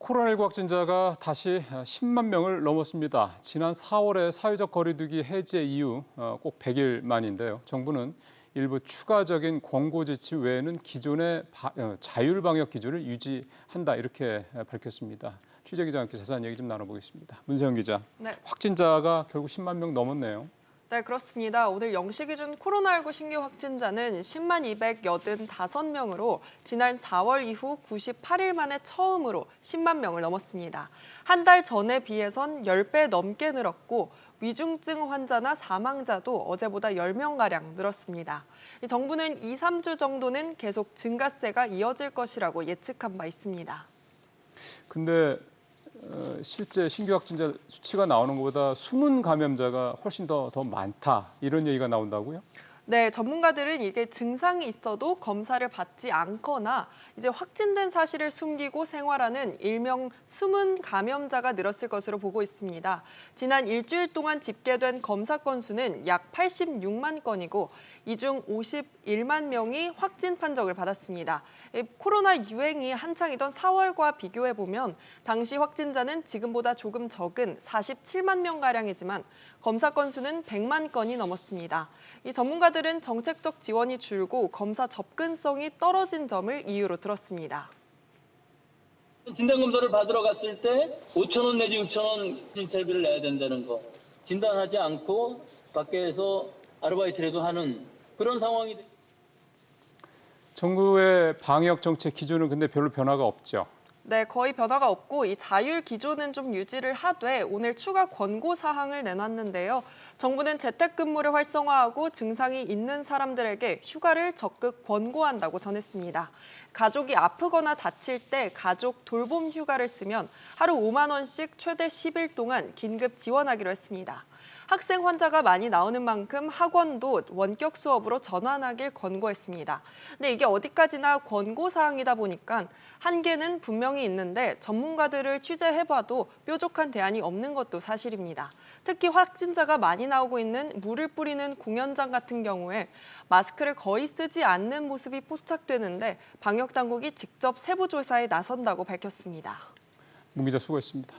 코로나19 확진자가 다시 10만 명을 넘었습니다. 지난 4월에 사회적 거리두기 해제 이후 꼭 100일 만인데요. 정부는 일부 추가적인 권고 지침 외에는 기존의 자율 방역 기준을 유지한다 이렇게 밝혔습니다. 취재 기자와 함께 자세한 얘기 좀 나눠보겠습니다. 문세영 기자, 네. 확진자가 결국 10만 명 넘었네요. 네, 그렇습니다. 오늘 0시 기준 코로나19 신규 확진자는 10만 285명으로 지난 4월 이후 98일 만에 처음으로 10만 명을 넘었습니다. 한 달 전에 비해선 10배 넘게 늘었고 위중증 환자나 사망자도 어제보다 10명가량 늘었습니다. 정부는 2, 3주 정도는 계속 증가세가 이어질 것이라고 예측한 바 있습니다. 근데 실제 신규 확진자 수치가 나오는 것보다 숨은 감염자가 훨씬 더 많다 이런 얘기가 나온다고요? 네, 전문가들은 이게 증상이 있어도 검사를 받지 않거나 이제 확진된 사실을 숨기고 생활하는 일명 숨은 감염자가 늘었을 것으로 보고 있습니다. 지난 일주일 동안 집계된 검사 건수는 약 86만 건이고 이 중 51만 명이 확진 판정을 받았습니다. 코로나 유행이 한창이던 4월과 비교해보면 당시 확진자는 지금보다 조금 적은 47만 명가량이지만 검사 건수는 100만 건이 넘었습니다. 이 전문가들은 정책적 지원이 줄고 검사 접근성이 떨어진 점을 이유로 들었습니다. 진단검사를 받으러 갔을 때 5,000원 내지 6,000원 진찰비를 내야 된다는 거. 진단하지 않고 밖에서 아르바이트라도 하는 그런 상황이. 정부의 방역 정책 기준은 근데 별로 변화가 없죠. 네, 거의 변화가 없고 이 자율 기조는 좀 유지를 하되 오늘 추가 권고 사항을 내놨는데요. 정부는 재택근무를 활성화하고 증상이 있는 사람들에게 휴가를 적극 권고한다고 전했습니다. 가족이 아프거나 다칠 때 가족 돌봄 휴가를 쓰면 하루 5만 원씩 최대 10일 동안 긴급 지원하기로 했습니다. 학생 환자가 많이 나오는 만큼 학원도 원격 수업으로 전환하길 권고했습니다. 근데 이게 어디까지나 권고 사항이다 보니까 한계는 분명히 있는데 전문가들을 취재해봐도 뾰족한 대안이 없는 것도 사실입니다. 특히 확진자가 많이 나오고 있는 물을 뿌리는 공연장 같은 경우에 마스크를 거의 쓰지 않는 모습이 포착되는데 방역당국이 직접 세부 조사에 나선다고 밝혔습니다. 문 기자 수고했습니다.